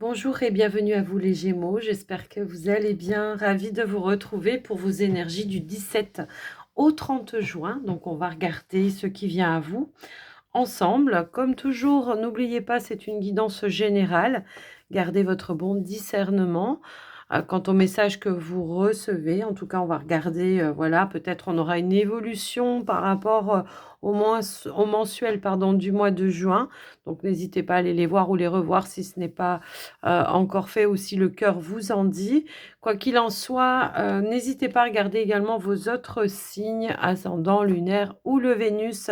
Bonjour et bienvenue à vous les Gémeaux, j'espère que vous allez bien, ravie de vous retrouver pour vos énergies du 17 au 30 juin. Donc on va regarder ce qui vient à vous ensemble. Comme toujours, n'oubliez pas, c'est une guidance générale. Gardez votre bon discernement. Quant au message que vous recevez, en tout cas, on va regarder, voilà, peut-être on aura une évolution par rapport au mensuel pardon, du mois de juin. Donc n'hésitez pas à aller les voir ou les revoir si ce n'est pas encore fait ou si le cœur vous en dit. Quoi qu'il en soit, n'hésitez pas à regarder également vos autres signes, ascendant, lunaire ou le Vénus.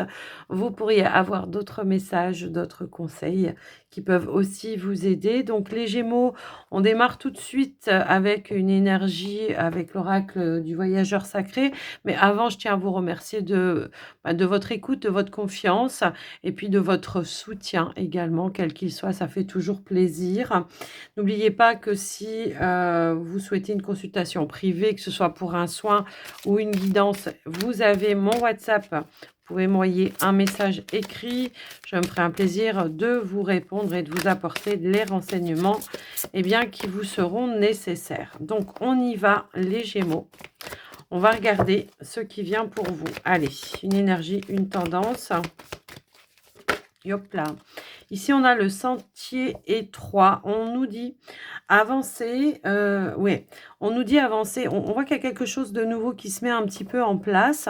Vous pourriez avoir d'autres messages, d'autres conseils qui peuvent aussi vous aider. Donc les Gémeaux, on démarre tout de suite avec une énergie, avec l'oracle du voyageur sacré. Mais avant, je tiens à vous remercier de votre écoute, de votre confiance et puis de votre soutien également, quel qu'il soit, ça fait toujours plaisir. N'oubliez pas que si vous souhaitez une consultation privée, que ce soit pour un soin ou une guidance, vous avez mon WhatsApp. Vous pouvez m'envoyer un message écrit. Je me ferai un plaisir de vous répondre et de vous apporter les renseignements qui vous seront nécessaires. Donc, on y va, les Gémeaux. On va regarder ce qui vient pour vous. Allez, une énergie, une tendance. Hop là. Ici, on a le sentier étroit. On nous dit avancer. Ouais, on nous dit avancer. On voit qu'il y a quelque chose de nouveau qui se met un petit peu en place.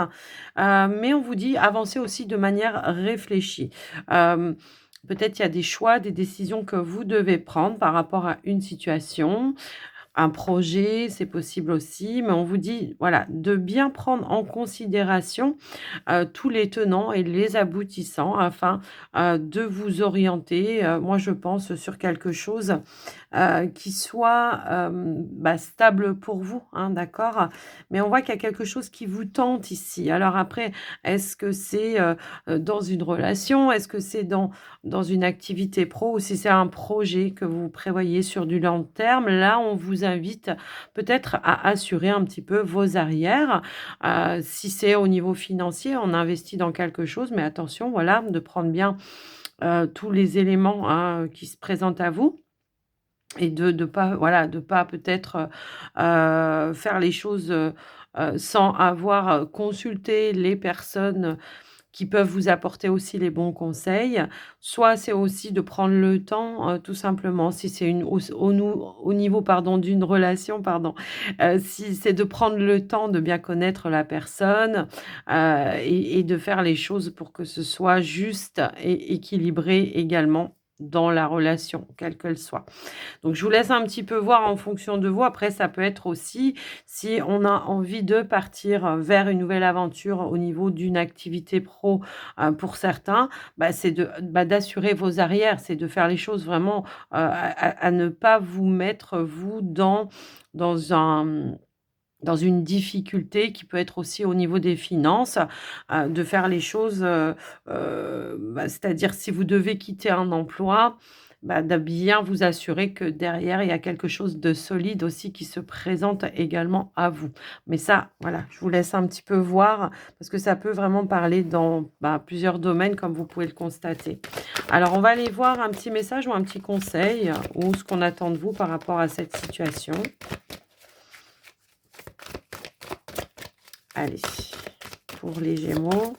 Mais on vous dit avancer aussi de manière réfléchie. Peut-être il y a des choix, des décisions que vous devez prendre par rapport à une situation. Un projet, c'est possible aussi, mais on vous dit, voilà, de bien prendre en considération tous les tenants et les aboutissants afin de vous orienter, moi je pense, sur quelque chose qui soit stable pour vous, hein, d'accord? Mais on voit qu'il y a quelque chose qui vous tente ici. Alors après, est-ce que c'est dans une relation? Est-ce que c'est dans une activité pro ou si c'est un projet que vous prévoyez sur du long terme? Là, on vous invite peut-être à assurer un petit peu vos arrières. Si c'est au niveau financier, on investit dans quelque chose, mais attention, voilà, de prendre bien tous les éléments hein, qui se présentent à vous et de pas voilà, de pas peut-être, faire les choses, sans avoir, consulté les personnes qui peuvent vous apporter aussi les bons conseils. Soit c'est aussi de prendre le temps, tout simplement, si c'est une au niveau, pardon, d'une relation, pardon, si c'est de prendre le temps de bien connaître la personne, et de faire les choses pour que ce soit juste et équilibré également dans la relation, quelle qu'elle soit. Donc je vous laisse un petit peu voir en fonction de vous. Après, ça peut être aussi si on a envie de partir, vers une nouvelle aventure au niveau d'une activité pro, pour certains, c'est d'assurer vos arrières. C'est de faire les choses vraiment, à ne pas vous mettre, vous, dans un, dans une difficulté qui peut être aussi au niveau des finances, de faire les choses, c'est-à-dire si vous devez quitter un emploi, de bien vous assurer que derrière, il y a quelque chose de solide aussi qui se présente également à vous. Mais ça, voilà, je vous laisse un petit peu voir parce que ça peut vraiment parler dans, plusieurs domaines comme vous pouvez le constater. Alors, on va aller voir un petit message ou un petit conseil ou ce qu'on attend de vous par rapport à cette situation. Allez, pour les Gémeaux,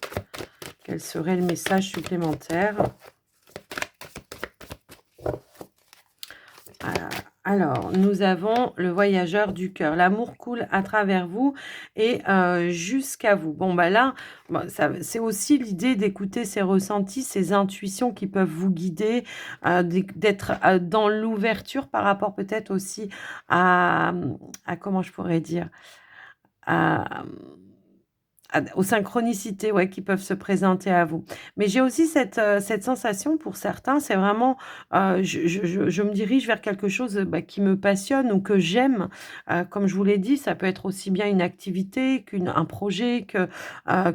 quel serait le message supplémentaire? Alors, nous avons le voyageur du cœur. L'amour coule à travers vous et jusqu'à vous. Bon, là, c'est aussi l'idée d'écouter ses ressentis, ses intuitions qui peuvent vous guider, d'être dans l'ouverture par rapport peut-être aussi à comment je pourrais dire? À, aux synchronicités, ouais, qui peuvent se présenter à vous. Mais j'ai aussi cette sensation pour certains, c'est vraiment, je me dirige vers quelque chose, qui me passionne ou que j'aime. Comme je vous l'ai dit, ça peut être aussi bien une activité un projet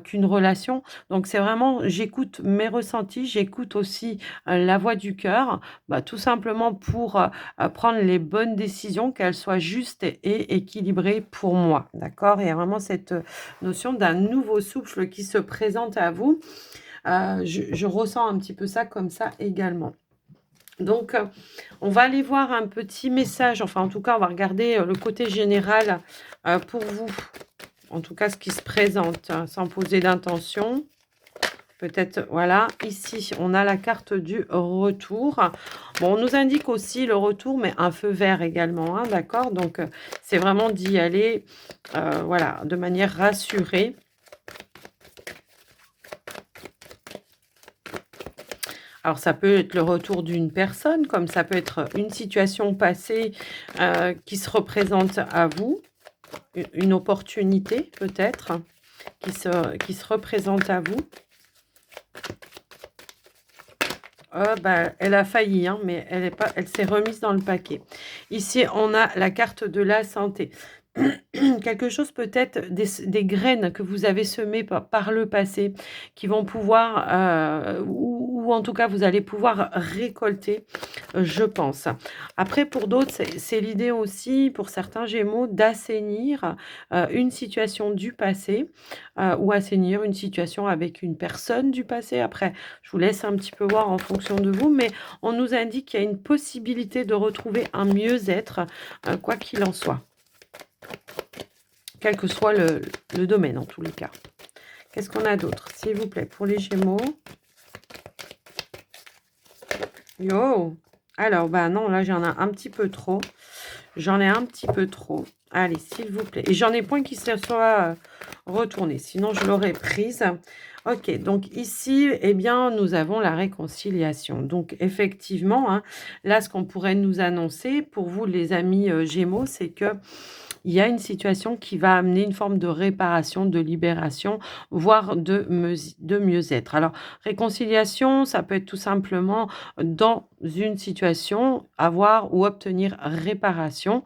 qu'une relation. Donc c'est vraiment j'écoute mes ressentis, j'écoute aussi, la voix du cœur, tout simplement pour, prendre les bonnes décisions, qu'elles soient justes et équilibrées pour moi, d'accord? Il y a vraiment cette, notion d'un nouveau souffle qui se présente à vous. Je ressens un petit peu ça comme ça également. Donc, on va aller voir un petit message, enfin, en tout cas, on va regarder, le côté général, pour vous. En tout cas, ce qui se présente, hein, sans poser d'intention. Peut-être, voilà, ici, on a la carte du retour. Bon, on nous indique aussi le retour, mais un feu vert également, hein, d'accord? Donc, c'est vraiment d'y aller, voilà, de manière rassurée. Alors, ça peut être le retour d'une personne, comme ça peut être une situation passée, qui se représente à vous, une opportunité peut-être, qui se représente à vous. Bah, elle a failli, hein, mais elle s'est remise dans le paquet. Ici, on a la carte de la santé. Quelque chose peut-être des graines que vous avez semées par le passé qui vont pouvoir, ou en tout cas vous allez pouvoir récolter, je pense. Après pour d'autres, c'est l'idée aussi pour certains Gémeaux d'assainir, une situation du passé, ou assainir une situation avec une personne du passé. Après, je vous laisse un petit peu voir en fonction de vous, mais on nous indique qu'il y a une possibilité de retrouver un mieux-être, quoi qu'il en soit. Quel que soit le domaine, en tous les cas. Qu'est-ce qu'on a d'autre, s'il vous plaît, pour les Gémeaux? Yo! Alors, bah non, là, j'en ai un petit peu trop. J'en ai un petit peu trop. Allez, s'il vous plaît. Et j'en ai point qui se soit retourné, sinon je l'aurais prise. Ok, donc ici, eh bien, nous avons la réconciliation. Donc, effectivement, hein, là, ce qu'on pourrait nous annoncer pour vous, les amis Gémeaux, c'est que il y a une situation qui va amener une forme de réparation, de libération, voire de mieux-être. Alors, réconciliation, ça peut être tout simplement dans une situation, avoir ou obtenir réparation.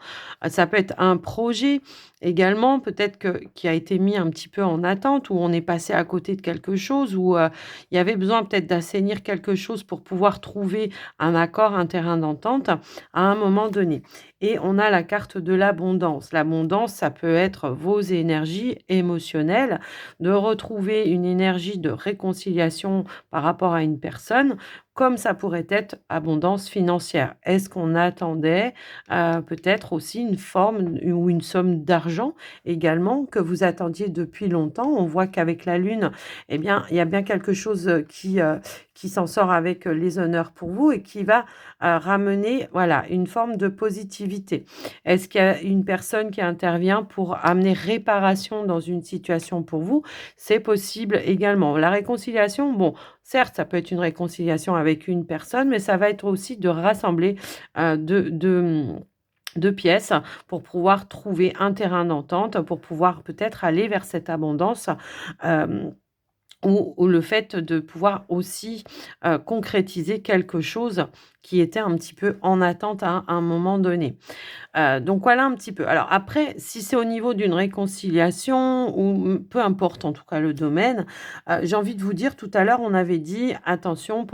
Ça peut être un projet également, peut-être qui a été mis un petit peu en attente, où on est passé à côté de quelque chose, où il y avait besoin peut-être d'assainir quelque chose pour pouvoir trouver un accord, un terrain d'entente à un moment donné. Et on a la carte de l'abondance. L'abondance, ça peut être vos énergies émotionnelles, de retrouver une énergie de réconciliation par rapport à une personne, comme ça pourrait être abondance financière. Est-ce qu'on attendait peut-être aussi une forme ou une somme d'argent également que vous attendiez depuis longtemps? On voit qu'avec la Lune, eh bien, il y a bien quelque chose qui s'en sort avec les honneurs pour vous et qui va ramener, voilà, une forme de positivité. Est-ce qu'il y a une personne qui intervient pour amener réparation dans une situation pour vous? C'est possible également. La réconciliation, bon, certes, ça peut être une réconciliation avec une personne, mais ça va être aussi de rassembler de pièces pour pouvoir trouver un terrain d'entente, pour pouvoir peut-être aller vers cette abondance. euh, ou le fait de pouvoir aussi, concrétiser quelque chose qui était un petit peu en attente à un moment donné. Donc voilà un petit peu. Alors après, si c'est au niveau d'une réconciliation ou peu importe en tout cas le domaine, j'ai envie de vous dire tout à l'heure, on avait dit: «Attention,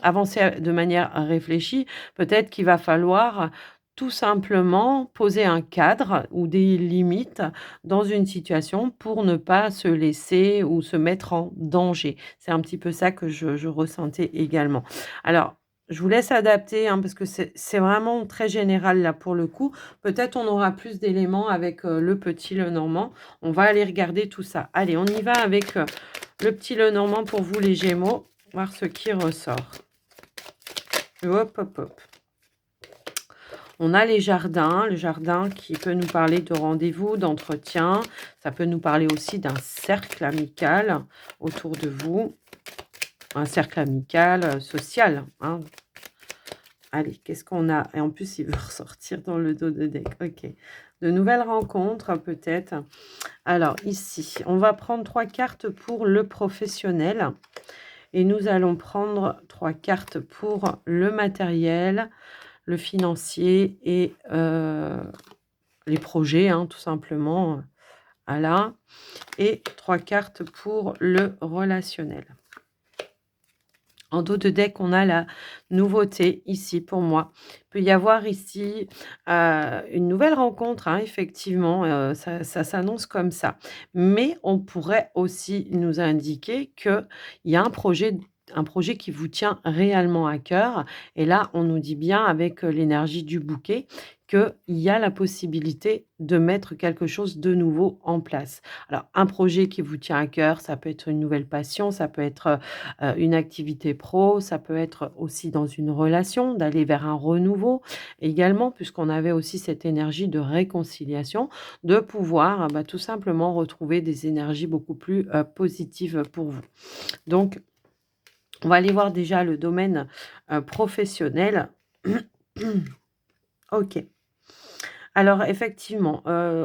avancer de manière réfléchie». Peut-être qu'il va falloir tout simplement poser un cadre ou des limites dans une situation pour ne pas se laisser ou se mettre en danger. C'est un petit peu ça que je ressentais également. Alors, je vous laisse adapter, hein, parce que c'est vraiment très général là pour le coup. Peut-être on aura plus d'éléments avec, le petit Lenormand. On va aller regarder tout ça. Allez, on y va avec, le petit Lenormand pour vous les Gémeaux, voir ce qui ressort. Hop, hop, hop. On a les jardins, le jardin qui peut nous parler de rendez-vous, d'entretien. Ça peut nous parler aussi d'un cercle amical autour de vous. Un cercle amical, social, hein. Allez, qu'est-ce qu'on a? Et en plus, il veut ressortir dans le dos de deck. OK. De nouvelles rencontres, peut-être. Alors, ici, on va prendre 3 cartes pour le professionnel. Et nous allons prendre 3 cartes pour le matériel, le financier et les projets, hein, tout simplement. Voilà. Et 3 cartes pour le relationnel. En dos de deck, on a la nouveauté ici pour moi. Il peut y avoir ici une nouvelle rencontre, hein, effectivement, ça s'annonce comme ça. Mais on pourrait aussi nous indiquer qu'il y a un projet un projet qui vous tient réellement à cœur et là, on nous dit bien avec, l'énergie du bouquet qu'il y a la possibilité de mettre quelque chose de nouveau en place. Alors un projet qui vous tient à cœur, ça peut être une nouvelle passion, ça peut être, une activité pro, ça peut être aussi dans une relation, d'aller vers un renouveau également, puisqu'on avait aussi cette énergie de réconciliation, de pouvoir, bah, tout simplement retrouver des énergies beaucoup plus, positives pour vous. Donc on va aller voir déjà le domaine, professionnel. OK. Alors effectivement,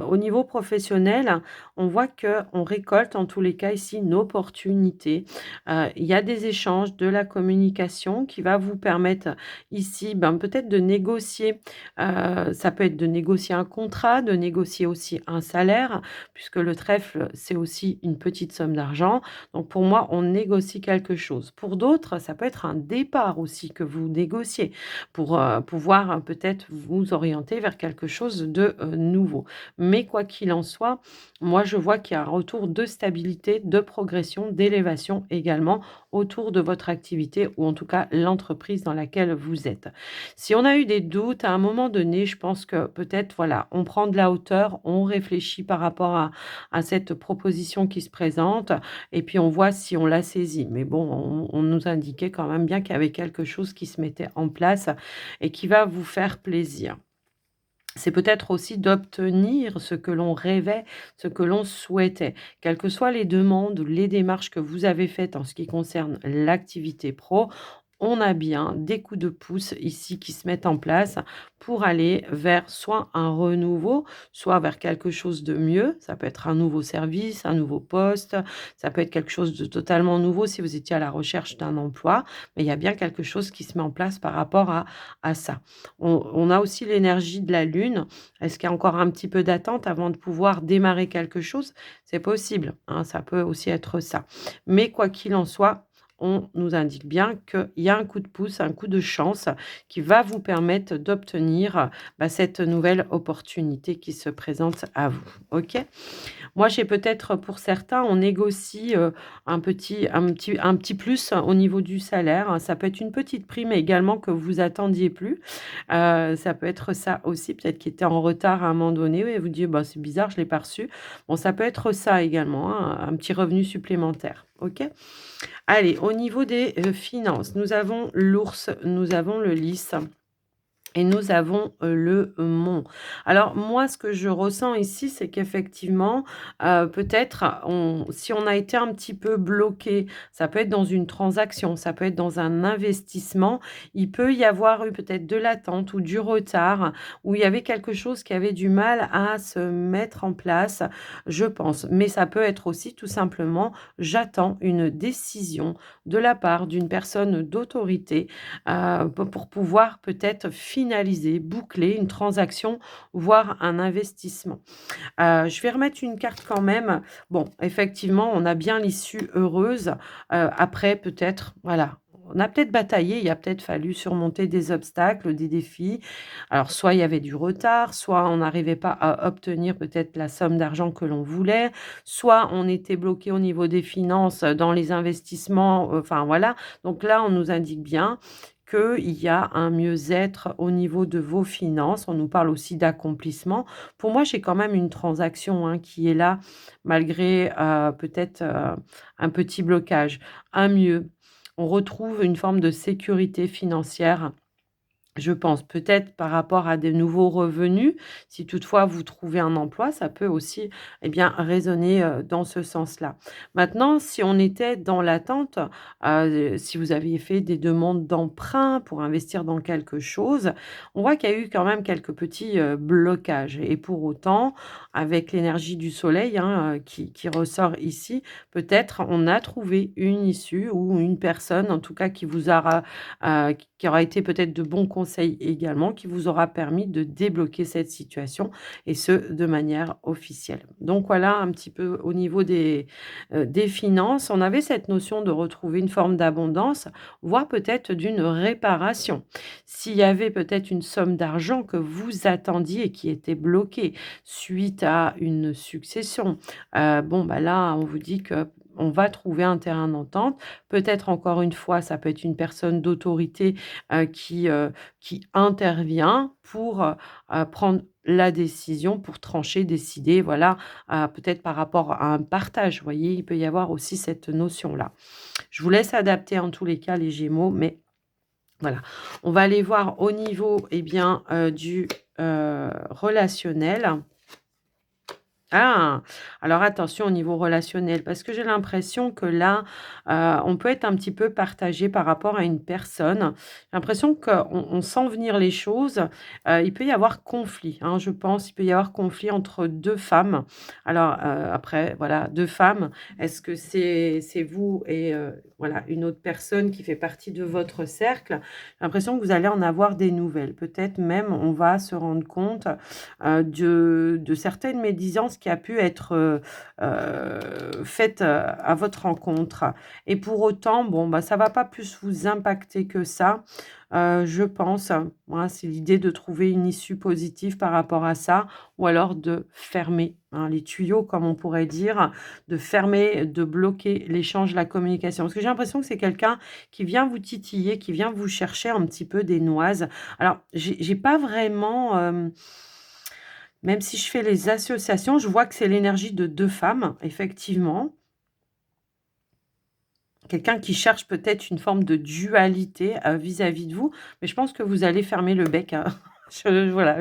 au niveau professionnel, on voit qu'on récolte en tous les cas ici une opportunité. Il y a des échanges, de la communication qui va vous permettre ici, ben, peut-être de négocier, ça peut être de négocier un contrat, de négocier aussi un salaire, puisque le trèfle, c'est aussi une petite somme d'argent. Donc pour moi, on négocie quelque chose. Pour d'autres, ça peut être un départ aussi que vous négociez pour, pouvoir, peut-être vous orienter vers quelque chose de, nouveau. Mais quoi qu'il en soit, moi je vois qu'il y a un retour de stabilité, de progression, d'élévation également autour de votre activité ou en tout cas l'entreprise dans laquelle vous êtes. Si on a eu des doutes à un moment donné, je pense que peut-être, voilà, on prend de la hauteur, on réfléchit par rapport à cette proposition qui se présente et puis on voit si on la saisit. Mais bon, on nous indiquait quand même bien qu'il y avait quelque chose qui se mettait en place et qui va vous faire plaisir. C'est peut-être aussi d'obtenir ce que l'on rêvait, ce que l'on souhaitait. Quelles que soient les demandes ou les démarches que vous avez faites en ce qui concerne l'activité pro, on a bien des coups de pouce ici qui se mettent en place pour aller vers soit un renouveau, soit vers quelque chose de mieux. Ça peut être un nouveau service, un nouveau poste, ça peut être quelque chose de totalement nouveau si vous étiez à la recherche d'un emploi, mais il y a bien quelque chose qui se met en place par rapport à ça. On a aussi l'énergie de la lune. Est-ce qu'il y a encore un petit peu d'attente avant de pouvoir démarrer quelque chose? C'est possible, hein, ça peut aussi être ça. Mais quoi qu'il en soit, on nous indique bien qu'il y a un coup de pouce, un coup de chance qui va vous permettre d'obtenir, bah, cette nouvelle opportunité qui se présente à vous. OK? Moi, j'ai peut-être pour certains, on négocie, un petit plus au niveau du salaire, hein. Ça peut être une petite prime également que vous attendiez plus. Ça peut être ça aussi, peut-être qu'il était en retard à un moment donné et vous dites: «Bah, c'est bizarre, je ne l'ai pas reçu». Bon, ça peut être ça également, hein, un petit revenu supplémentaire. OK? Allez, au niveau des, finances, nous avons l'Ours, nous avons le Lys. Et nous avons, le mont. Alors moi, ce que je ressens ici, c'est qu'effectivement, peut-être si on a été un petit peu bloqué, ça peut être dans une transaction, ça peut être dans un investissement, il peut y avoir eu peut-être de l'attente ou du retard, où il y avait quelque chose qui avait du mal à se mettre en place, je pense. Mais ça peut être aussi tout simplement, j'attends une décision de la part d'une personne d'autorité po pour pouvoir peut-être finaliser, boucler une transaction, voire un investissement. Je vais remettre une carte quand même. Bon, effectivement, on a bien l'issue heureuse. Après peut-être, voilà, on a peut-être bataillé, il a peut-être fallu surmonter des obstacles, des défis. Alors soit il y avait du retard, soit on n'arrivait pas à obtenir peut-être la somme d'argent que l'on voulait, soit on était bloqué au niveau des finances, dans les investissements, enfin voilà. Donc là, on nous indique bien qu'il y a un mieux-être au niveau de vos finances. On nous parle aussi d'accomplissement. Pour moi, j'ai quand même une transaction, hein, qui est là malgré, peut-être, un petit blocage. Un mieux. On retrouve une forme de sécurité financière. Je pense peut-être par rapport à des nouveaux revenus, si toutefois vous trouvez un emploi, ça peut aussi, eh bien, résonner, dans ce sens-là. Maintenant, si on était dans l'attente, si vous aviez fait des demandes d'emprunt pour investir dans quelque chose, on voit qu'il y a eu quand même quelques petits, blocages et pour autant, avec l'énergie du soleil, hein, qui ressort ici, peut-être on a trouvé une issue ou une personne en tout cas qui vous aura qui aura été peut-être de bons conseils également, qui vous aura permis de débloquer cette situation et ce, de manière officielle. Donc voilà un petit peu au niveau des finances. On avait cette notion de retrouver une forme d'abondance, voire peut-être d'une réparation. S'il y avait peut-être une somme d'argent que vous attendiez et qui était bloquée suite à une succession, bon, bah, là, on vous dit que on va trouver un terrain d'entente. Peut-être encore une fois, ça peut être une personne d'autorité, qui intervient pour, prendre la décision, pour trancher, décider, voilà, peut-être par rapport à un partage, vous voyez? Il peut y avoir aussi cette notion-là. Je vous laisse adapter en tous les cas les Gémeaux, mais voilà. On va aller voir au niveau, eh bien, du, relationnel. Ah! Alors attention au niveau relationnel, parce que j'ai l'impression que là, on peut être un petit peu partagé par rapport à une personne. J'ai l'impression qu'on sent venir les choses. Il peut y avoir conflit, hein, je pense. Il peut y avoir conflit entre 2 femmes. Alors, après voilà, 2 femmes. Est-ce que c'est vous et voilà, une autre personne qui fait partie de votre cercle? J'ai l'impression que vous allez en avoir des nouvelles. Peut-être même on va se rendre compte de certaines médisances qui a pu être, faites, à votre rencontre et pour autant, bon, bah, ça va pas plus vous impacter que ça, je pense. Moi, c'est l'idée de trouver une issue positive par rapport à ça ou alors de fermer, hein, les tuyaux, comme on pourrait dire, de fermer, de bloquer l'échange, la communication. Parce que j'ai l'impression que c'est quelqu'un qui vient vous titiller, qui vient vous chercher un petit peu des noises. Alors, j'ai pas vraiment, même si je fais les associations, je vois que c'est l'énergie de 2 femmes, effectivement. Quelqu'un qui cherche peut-être une forme de dualité, vis-à-vis de vous, mais je pense que vous allez fermer le bec, hein. Voilà,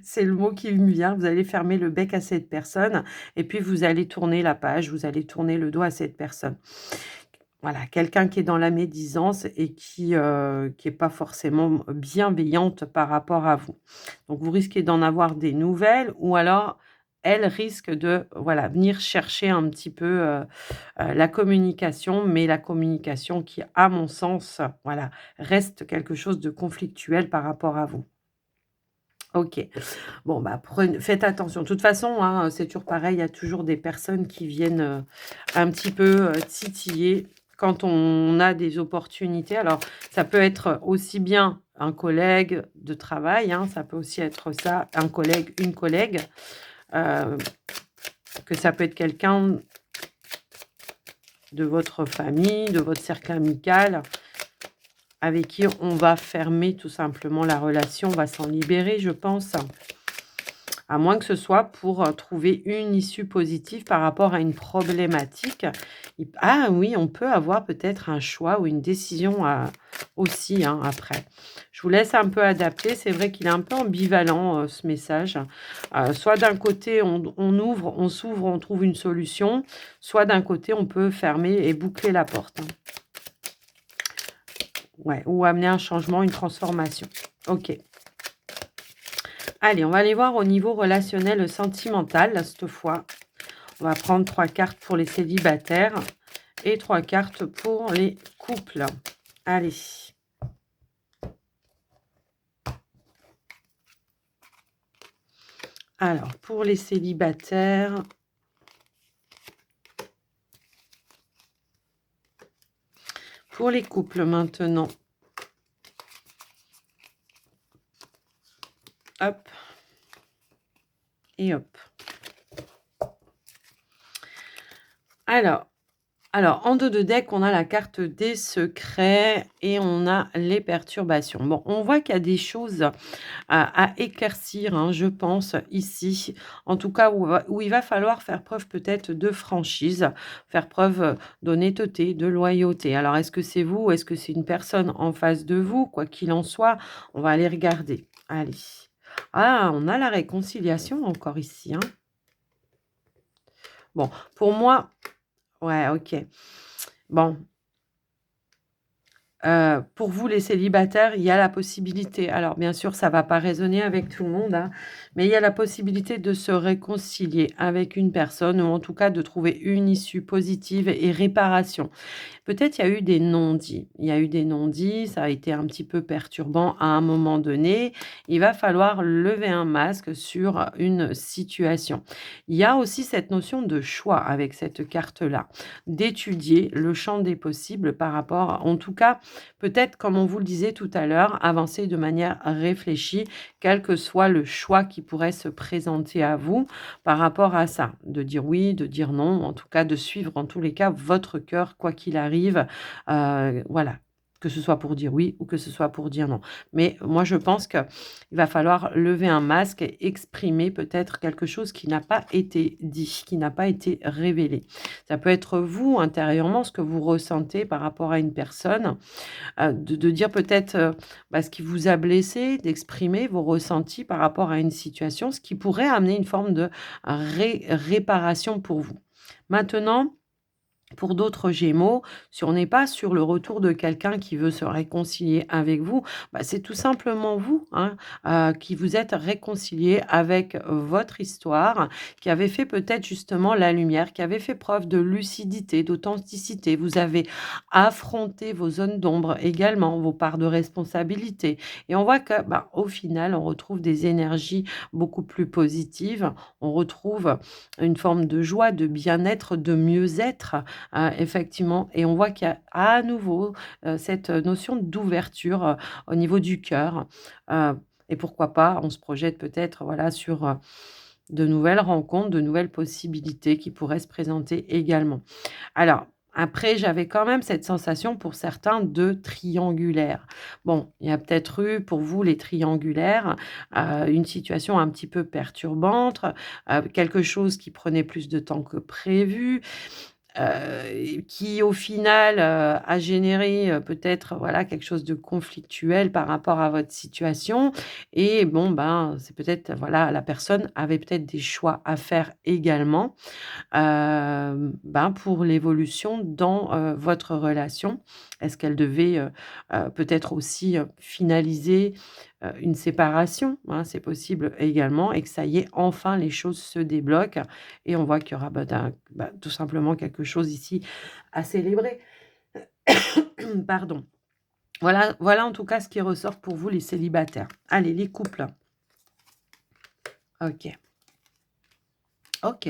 c'est le mot qui me vient. Vous allez fermer le bec à cette personne et puis vous allez tourner la page, vous allez tourner le dos à cette personne. Voilà, quelqu'un qui est dans la médisance et qui est pas forcément bienveillante par rapport à vous. Donc vous risquez d'en avoir des nouvelles ou alors elle risque de, voilà, venir chercher un petit peu, la communication, mais la communication qui, à mon sens, voilà, reste quelque chose de conflictuel par rapport à vous. OK. Bon, bah, faites attention. De toute façon, hein, c'est toujours pareil, il y a toujours des personnes qui viennent, un petit peu, titiller quand on a des opportunités. Alors, ça peut être aussi bien un collègue de travail, hein, ça peut aussi être ça, un collègue, une collègue, heu, que ça peut être quelqu'un de votre famille, de votre cercle amical, avec qui on va fermer tout simplement la relation, on va s'en libérer, je pense. À moins que ce soit pour, trouver une issue positive par rapport à une problématique. Ah oui, on peut avoir peut-être un choix ou une décision aussi, hein, après. Je vous laisse un peu adapter. C'est vrai qu'il est un peu ambivalent, ce message. Soit d'un côté on ouvre, on s'ouvre, on trouve une solution, soit d'un côté on peut fermer et boucler la porte, hein. Ouais, ou amener un changement, une transformation. OK. Allez, on va aller voir au niveau relationnel, sentimental, là, cette fois. On va prendre 3 cartes pour les célibataires et 3 cartes pour les couples. Allez. Alors, pour les célibataires, pour les couples maintenant. Hop et hop. Alors en dos de deck, on a la carte des secrets et on a les perturbations. Bon, on voit qu'il y a des choses à éclaircir, hein, je pense, ici. En tout cas, où il va falloir faire preuve peut-être de franchise, faire preuve, d'honnêteté, de loyauté. Alors, est-ce que c'est vous ou est-ce que c'est une personne en face de vous? Quoi qu'il en soit, on va aller regarder. Allez. Ah, on a la réconciliation encore ici, hein. Bon, pour moi ouais, OK. Bon, pour vous les célibataires, il y a la possibilité alors bien sûr, ça va pas résonner avec tout le monde, hein, mais il y a la possibilité de se réconcilier avec une personne ou en tout cas de trouver une issue positive et réparation. Peut-être il y a eu des non-dits. Il y a eu des non-dits, ça a été un petit peu perturbant à un moment donné. Il va falloir lever un masque sur une situation. Il y a aussi cette notion de choix avec cette carte-là, d'étudier le champ des possibles par rapport en tout cas, peut-être, comme on vous le disait tout à l'heure, avancer de manière réfléchie, quel que soit le choix qui pourrait se présenter à vous par rapport à ça. De dire oui, de dire non, en tout cas de suivre en tous les cas votre cœur, quoi qu'il arrive. Voilà, que ce soit pour dire oui ou que ce soit pour dire non. Mais moi, je pense qu'il va falloir lever un masque et exprimer peut-être quelque chose qui n'a pas été dit, qui n'a pas été révélé. Ça peut être vous, intérieurement, ce que vous ressentez par rapport à une personne, de dire peut-être, ce qui vous a blessé, d'exprimer vos ressentis par rapport à une situation, ce qui pourrait amener une forme de réparation pour vous. Maintenant, pour d'autres Gémeaux, si on n'est pas sur le retour de quelqu'un qui veut se réconcilier avec vous, c'est tout simplement vous, hein, qui vous êtes réconcilié avec votre histoire, qui avez fait peut-être justement la lumière, qui avez fait preuve de lucidité, d'authenticité. Vous avez affronté vos zones d'ombre également, vos parts de responsabilité. Et on voit que, au final, on retrouve des énergies beaucoup plus positives. On retrouve une forme de joie, de bien-être, de mieux-être. Effectivement, et on voit qu'il y a à nouveau, cette notion d'ouverture, au niveau du cœur, et pourquoi pas, on se projette peut-être, voilà, sur, de nouvelles rencontres, de nouvelles possibilités qui pourraient se présenter également. Alors, après, j'avais quand même cette sensation pour certains de triangulaire. Bon, il y a peut-être eu pour vous les triangulaires, une situation un petit peu perturbante, quelque chose qui prenait plus de temps que prévu, qui au final, a généré, peut-être, voilà, quelque chose de conflictuel par rapport à votre situation et bon, c'est peut-être, voilà, la personne avait peut-être des choix à faire également, pour l'évolution dans, votre relation. Est-ce qu'elle devait, peut-être aussi, finaliser, une séparation, hein, c'est possible également et que ça y est, enfin les choses se débloquent et on voit qu'il y aura, tout simplement quelque chose ici à célébrer. Pardon. Voilà en tout cas ce qui ressort pour vous les célibataires. Allez, les couples. OK. OK.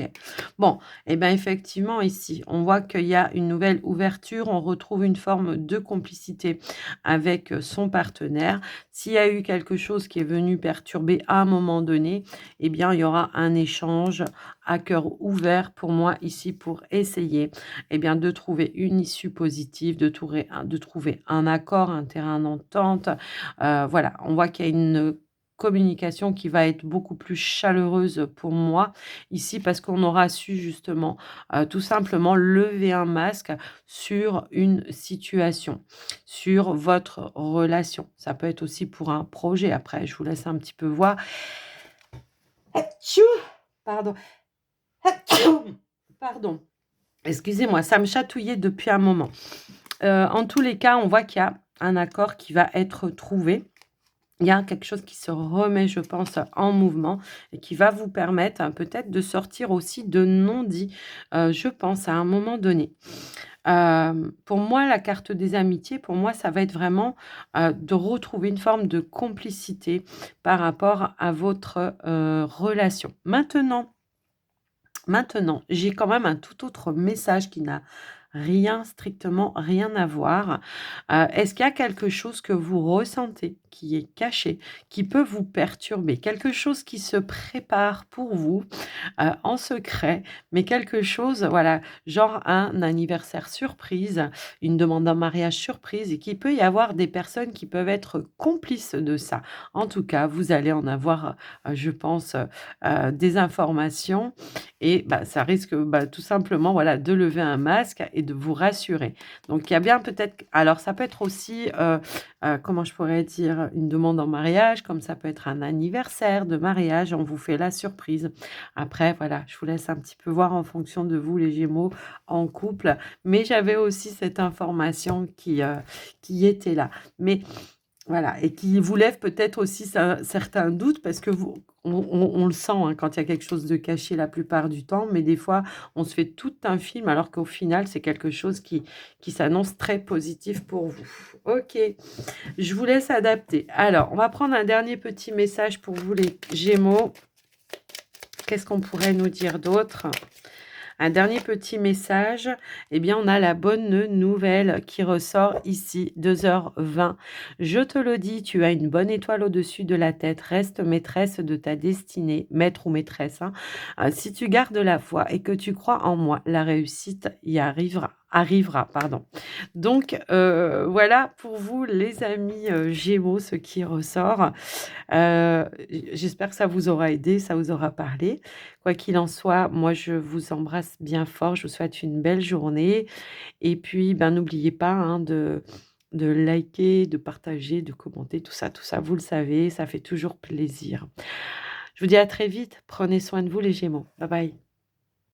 Bon, et ben, effectivement, ici, on voit qu'il y a une nouvelle ouverture, on retrouve une forme de complicité avec, son partenaire. S'il y a eu quelque chose qui est venu perturber à un moment donné, eh bien, il y aura un échange à cœur ouvert pour moi ici pour essayer, eh bien, de trouver une issue positive, de trouver un accord, un terrain d'entente. Voilà, on voit qu'il y a une communication qui va être beaucoup plus chaleureuse pour moi ici parce qu'on aura su justement, tout simplement lever un masque sur une situation, sur votre relation. Ça peut être aussi pour un projet. Après, je vous laisse un petit peu voir. Atchou! Pardon. Atchoum! Pardon. Excusez-moi, ça me chatouillait depuis un moment. En tous les cas, on voit qu'il y a un accord qui va être trouvé. Il y a quelque chose qui se remet, je pense, en mouvement et qui va vous permettre, peut-être de sortir aussi de non-dits, je pense, à un moment donné. Pour moi, la carte des amitiés, pour moi, ça va être vraiment, de retrouver une forme de complicité par rapport à votre, relation. Maintenant, j'ai quand même un tout autre message qui n'a rien, strictement rien à voir. Est-ce qu'il y a quelque chose que vous ressentez, qui est caché, qui peut vous perturber? Quelque chose qui se prépare pour vous, en secret, mais quelque chose, voilà, genre un anniversaire surprise, une demande en mariage surprise et qu'il peut y avoir des personnes qui peuvent être complices de ça. En tout cas, vous allez en avoir, je pense, des informations et ça risque, tout simplement, voilà, de lever un masque et de vous rassurer. Donc il y a bien peut-être alors ça peut être aussi, comment je pourrais dire? Une demande en mariage, comme ça peut être un anniversaire de mariage, on vous fait la surprise. Après voilà, je vous laisse un petit peu voir en fonction de vous les Gémeaux en couple, mais j'avais aussi cette information qui était là. Mais voilà et qui vous lève peut-être aussi certains doutes parce que vous on le sent, hein, quand il y a quelque chose de caché la plupart du temps, mais des fois, on se fait tout un film alors qu'au final, c'est quelque chose qui s'annonce très positif pour vous. OK, je vous laisse adapter. Alors, on va prendre un dernier petit message pour vous les Gémeaux. Qu'est-ce qu'on pourrait nous dire d'autre? Un dernier petit message, eh bien, on a la bonne nouvelle qui ressort ici, 2h20. Je te le dis, tu as une bonne étoile au-dessus de la tête. Reste maîtresse de ta destinée, maître ou maîtresse, hein. Si tu gardes la foi et que tu crois en moi, la réussite y arrivera, pardon. Donc, voilà pour vous les amis, Gémeaux, ce qui ressort. J'espère que ça vous aura aidé, ça vous aura parlé. Quoi qu'il en soit, moi je vous embrasse bien fort, je vous souhaite une belle journée et puis, ben, n'oubliez pas, hein, de liker, de partager, de commenter, tout ça, vous le savez, ça fait toujours plaisir. Je vous dis à très vite, prenez soin de vous les Gémeaux. Bye bye.